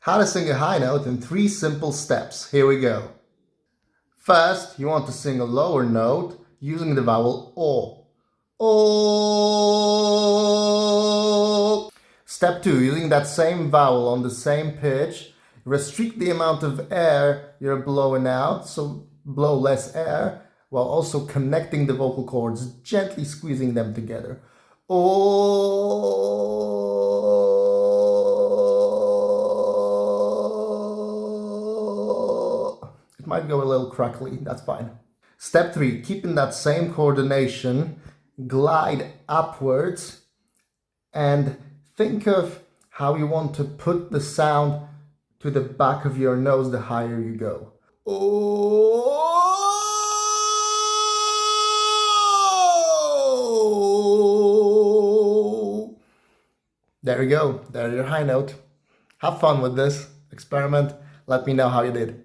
How to sing a high note in 3 simple steps. Here we go. First, you want to sing a lower note using the vowel O. O. Step 2, using that same vowel on the same pitch, restrict the amount of air you're blowing out, so blow less air, while also connecting the vocal cords, gently squeezing them together. O. It might go a little crackly, that's fine. Step 3, keeping that same coordination, glide upwards and think of how you want to put the sound to the back of your nose the higher you go. Oh! There you go. There's your high note. Have fun with this experiment. Let me know how you did.